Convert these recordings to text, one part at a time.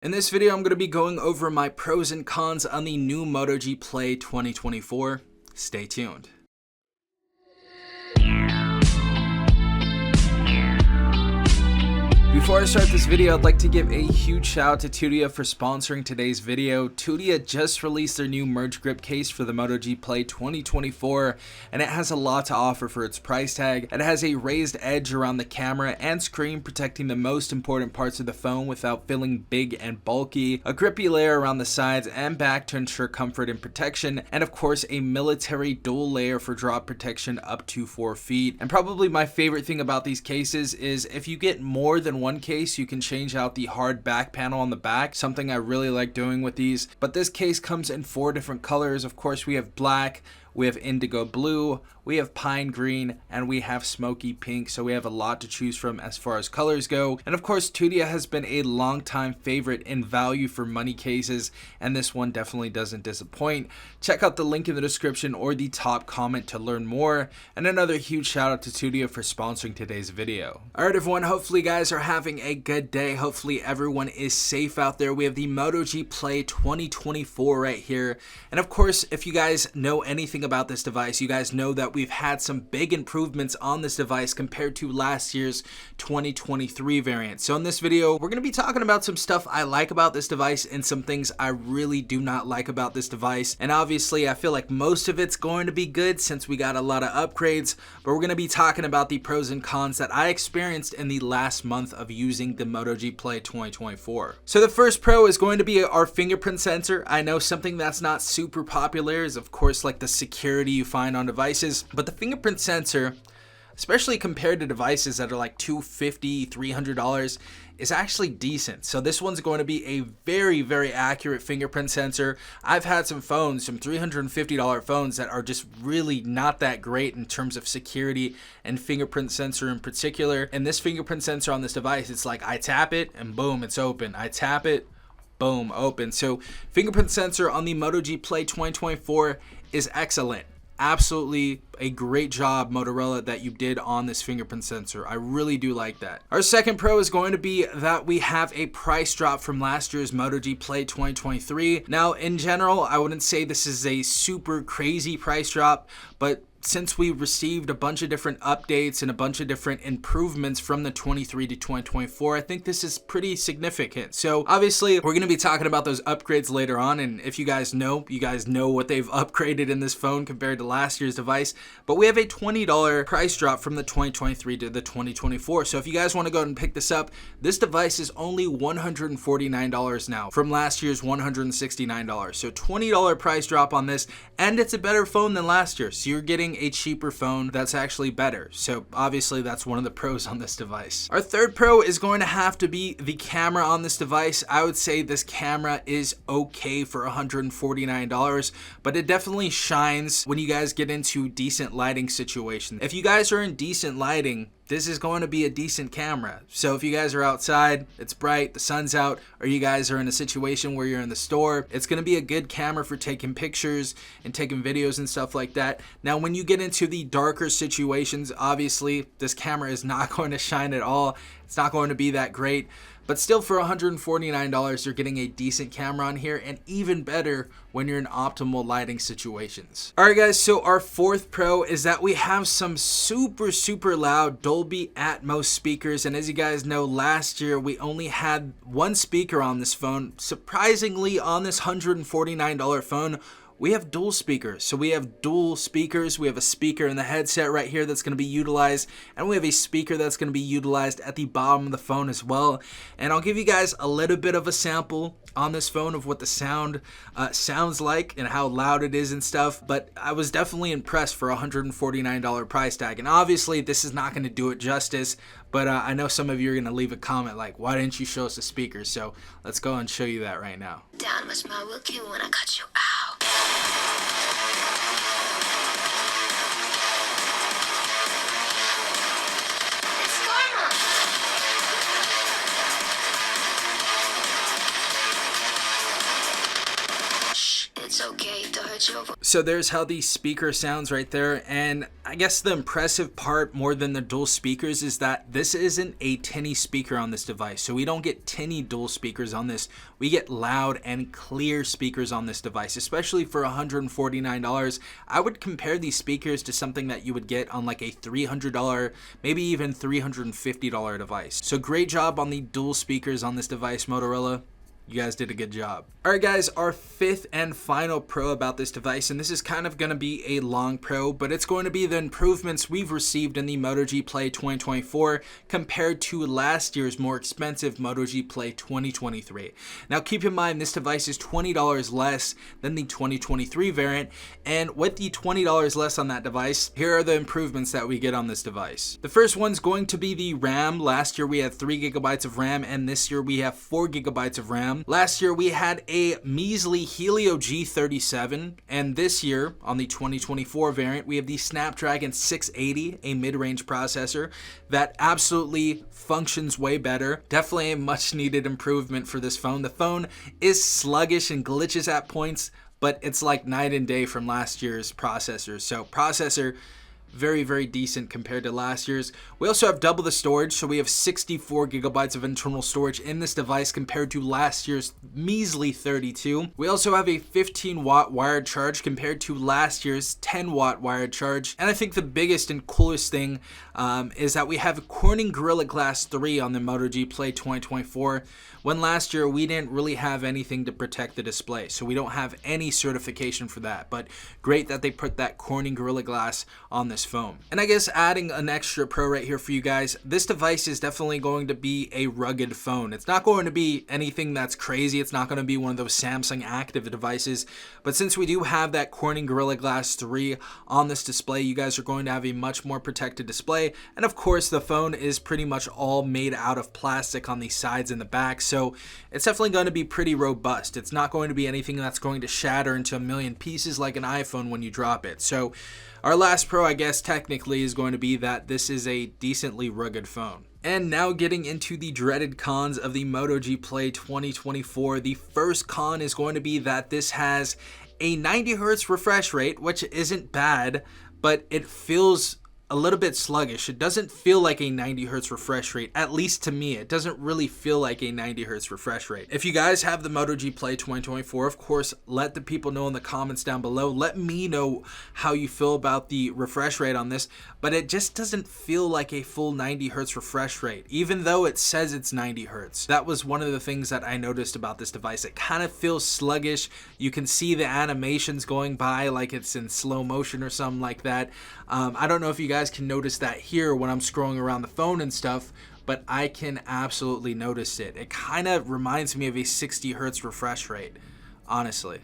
In this video, I'm going to be going over my pros and cons on the new Moto G Play 2024. Stay tuned. Before I start this video, I'd like to give a huge shout out to Tudia for sponsoring today's video. Tudia just released their new merge grip case for the Moto G Play 2024, and it has a lot to offer for its price tag. It has a raised edge around the camera and screen, protecting the most important parts of the phone without feeling big and bulky, a grippy layer around the sides and back to ensure comfort and protection, and of course a military dual layer for drop protection up to 4 feet. And probably my favorite thing about these cases is if you get more than one case, you can change out the hard back panel on the back, something I really like doing with these. But this case comes in 4 different colors. Of course, we have black, we have indigo blue, we have pine green, and we have smoky pink. So we have a lot to choose from as far as colors go. And of course, Tudia has been a long-time favorite in value for money cases, and this one definitely doesn't disappoint. Check out the link in the description or the top comment to learn more. And another huge shout out to Tudia for sponsoring today's video. Alright everyone, hopefully you guys are having a good day. Hopefully everyone is safe out there. We have the Moto G Play 2024 right here. And of course, if you guys know anything about this device, you guys know that we've had some big improvements on this device compared to last year's 2023 variant. So in this video, we're going to be talking about some stuff I like about this device and some things I really do not like about this device. And obviously, I feel like most of it's going to be good since we got a lot of upgrades, but we're going to be talking about the pros and cons that I experienced in the last month of using the Moto G Play 2024. So the first pro is going to be our fingerprint sensor. I know something that's not super popular is of course like the security you find on devices, but the fingerprint sensor, especially compared to devices that are like $250, $300, is actually decent. So this one's going to be a very accurate fingerprint sensor. I've had some phones, some $350 phones that are just really not that great in terms of security and fingerprint sensor in particular. And this fingerprint sensor on this device, it's like I tap it and boom, it's open. I tap it, boom, open. So fingerprint sensor on the Moto G Play 2024 is excellent. Absolutely a great job, Motorola, that you did on this fingerprint sensor. I really do like that. Our second pro is going to be that we have a price drop from last year's Moto G Play 2023. Now, in general, I wouldn't say this is a super crazy price drop, but since we received a bunch of different updates and a bunch of different improvements from the 23 to 2024, I think this is pretty significant. So obviously we're going to be talking about those upgrades later on, and if you guys know what they've upgraded in this phone compared to last year's device. But we have a $20 price drop from the 2023 to the 2024. So if you guys want to go ahead and pick this up, this device is only $149 now from last year's $169. So $20 price drop on this, and it's a better phone than last year. So you're getting a cheaper phone that's actually better. So obviously that's one of the pros on this device. Our third pro is going to have to be the camera on this device. I would say this camera is okay for $149, but it definitely shines when you guys get into decent lighting situations. If you guys are in decent lighting, this is going to be a decent camera. So if you guys are outside, it's bright, the sun's out, or you guys are in a situation where you're in the store, it's going to be a good camera for taking pictures and taking videos and stuff like that. Now, when you get into the darker situations, obviously this camera is not going to shine at all. It's not going to be that great. But still, for $149, you're getting a decent camera on here, and even better when you're in optimal lighting situations. Alright guys, so our fourth pro is that we have some super loud Dolby Atmos speakers, and as you guys know, last year we only had one speaker on this phone. Surprisingly, on this $149 phone, we have dual speakers. So we have dual speakers. We have a speaker in the headset right here that's going to be utilized, and we have a speaker that's going to be utilized at the bottom of the phone as well. And I'll give you guys a little bit of a sample on this phone of what the sound sounds like and how loud it is and stuff, but I was definitely impressed for a $149 price tag. And obviously this is not going to do it justice, but I know some of you are going to leave a comment like, why didn't you show us the speakers? So let's go and show you that right now. Down much my will kill when I cut you out. It's karma. Shh, it's okay to hurt with your voice. So there's how the speaker sounds right there, and I guess the impressive part more than the dual speakers is that this isn't a tinny speaker on this device. So we don't get tinny dual speakers on this. We get loud and clear speakers on this device, especially for $149. I would compare these speakers to something that you would get on like a $300, maybe even $350 device. So great job on the dual speakers on this device, Motorola. You guys did a good job. All right, guys, our fifth and final pro about this device, and this is kind of going to be a long pro, but it's going to be the improvements we've received in the Moto G Play 2024 compared to last year's more expensive Moto G Play 2023. Now, keep in mind, this device is $20 less than the 2023 variant, and with the $20 less on that device, here are the improvements that we get on this device. The first one's going to be the RAM. Last year, we had 3 gigabytes of RAM, and this year we have 4 gigabytes of RAM. Last year we had a measly Helio G37, and this year on the 2024 variant we have the Snapdragon 680, a mid-range processor that absolutely functions way better. Definitely a much needed improvement for this phone. The phone is sluggish and glitches at points, but it's like night and day from last year's processors. So processor, very, very decent compared to last year's. We also have double the storage, so we have 64 gigabytes of internal storage in this device compared to last year's measly 32. We also have a 15 watt wired charge compared to last year's 10 watt wired charge. And I think the biggest and coolest thing is that we have Corning Gorilla Glass 3 on the Moto G Play 2024, when last year we didn't really have anything to protect the display, so we don't have any certification for that. But great that they put that Corning Gorilla Glass on this phone. And I guess adding an extra pro right here for you guys, this device is definitely going to be a rugged phone. It's not going to be anything that's crazy. It's not going to be one of those Samsung Active devices, but since we do have that Corning Gorilla Glass 3 on this display, you guys are going to have a much more protected display. And of course, the phone is pretty much all made out of plastic on the sides and the back, so it's definitely going to be pretty robust. It's not going to be anything that's going to shatter into a million pieces like an iPhone when you drop it. So our last pro, I guess, technically is going to be that this is a decently rugged phone. And now getting into the dreaded cons of the Moto G Play 2024. The first con is going to be that this has a 90 Hz refresh rate, which isn't bad, but it feels a little bit sluggish. It doesn't feel like a 90 Hz refresh rate, at least to me. It doesn't really feel like a 90 Hz refresh rate. If you guys have the Moto G Play 2024, of course, let the people know in the comments down below. Let me know how you feel about the refresh rate on this, but it just doesn't feel like a full 90 Hz refresh rate, even though it says it's 90 Hz. That was one of the things that I noticed about this device. It kind of feels sluggish. You can see the animations going by like it's in slow motion or something like that. I don't know if you guys can notice that here when I'm scrolling around the phone and stuff, but I can absolutely notice it. It kind of reminds me of a 60 Hz refresh rate, honestly.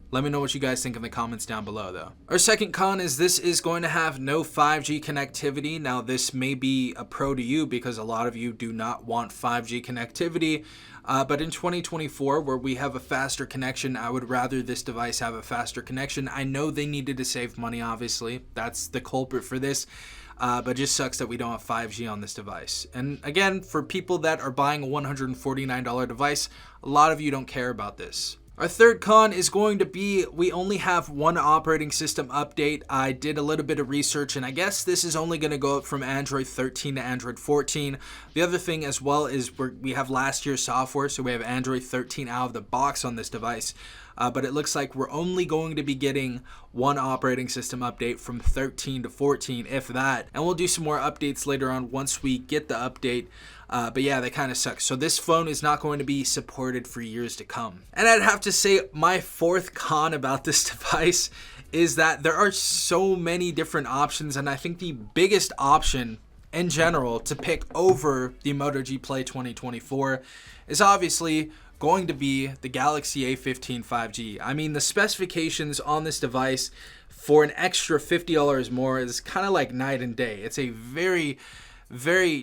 Let me know what you guys think in the comments down below, though. Our second con is this is going to have no 5G connectivity. Now, this may be a pro to you because a lot of you do not want 5G connectivity. But in 2024, where we have a faster connection, I would rather this device have a faster connection. I know they needed to save money, obviously. That's the culprit for this. But it just sucks that we don't have 5G on this device. And again, for people that are buying a $149 device, a lot of you don't care about this. Our third con is going to be we only have one operating system update. I did a little bit of research, and I guess this is only going to go up from Android 13 to Android 14. The other thing as well is we have last year's software, so we have Android 13 out of the box on this device. But it looks like we're only going to be getting one operating system update from 13 to 14, if that. And we'll do some more updates later on once we get the update. But yeah, that kind of sucks. So this phone is not going to be supported for years to come. And I'd have to say my fourth con about this device is that there are so many different options. And I think the biggest option in general to pick over the Moto G Play 2024 is obviously going to be the Galaxy A15 5G. I mean, the specifications on this device for an extra $50 more is kind of like night and day. It's a very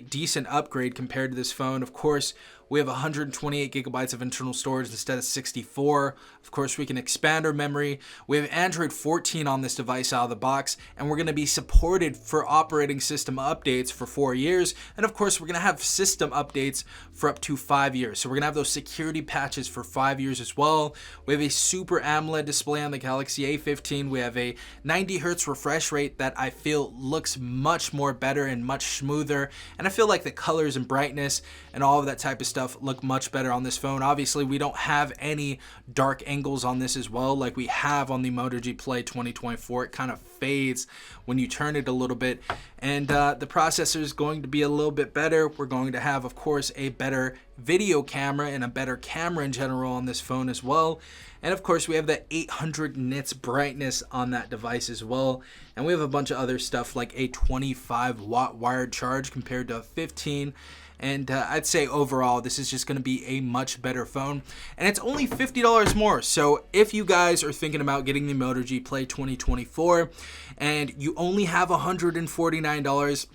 decent upgrade compared to this phone. Of course, We have 128 gigabytes of internal storage instead of 64. Of course, we can expand our memory. We have Android 14 on this device out of the box, and we're going to be supported for operating system updates for 4 years. And of course, we're going to have system updates for up to 5 years. So we're going to have those security patches for 5 years as well. We have a Super AMOLED display on the Galaxy A15. We have a 90 hertz refresh rate that I feel looks much more better and much smoother. And I feel like the colors and brightness and all of that type of stuff look much better on this phone. Obviously, we don't have any dark angles on this as well like we have on the Moto G Play 2024. It kind of fades when you turn it a little bit. And the processor is going to be a little bit better. We're going to have, of course, a better video camera and a better camera in general on this phone as well. And of course, we have the 800 nits brightness on that device as well. And we have a bunch of other stuff like a 25 watt wired charge compared to a 15. And I'd say overall, this is just going to be a much better phone. And it's only $50 more. So if you guys are thinking about getting the Moto G Play 2024 and you only have $149,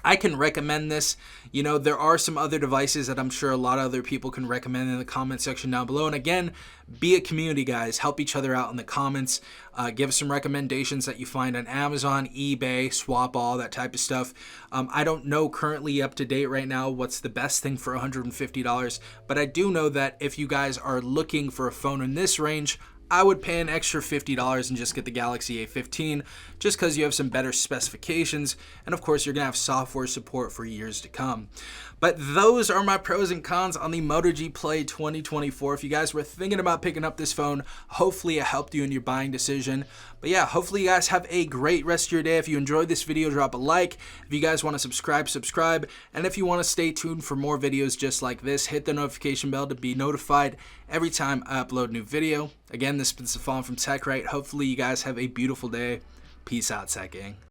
I can recommend this. You know, there are some other devices that I'm sure a lot of other people can recommend in the comment section down below. And again, be a community, guys. Help each other out in the comments. Give us some recommendations that you find on Amazon, eBay, Swap, all that type of stuff. I don't know currently up to date right now what's the best thing for $150, but I do know that if you guys are looking for a phone in this range, I would pay an extra $50 and just get the Galaxy A15 just because you have some better specifications, and of course you're going to have software support for years to come. But those are my pros and cons on the Moto G Play 2024. If you guys were thinking about picking up this phone, hopefully it helped you in your buying decision. But yeah, hopefully you guys have a great rest of your day. If you enjoyed this video, drop a like. If you guys want to subscribe. And if you want to stay tuned for more videos just like this, hit the notification bell to be notified every time I upload a new video. Again, this has been Stefan from TechRight. Hopefully you guys have a beautiful day. Peace out, Tech Gang.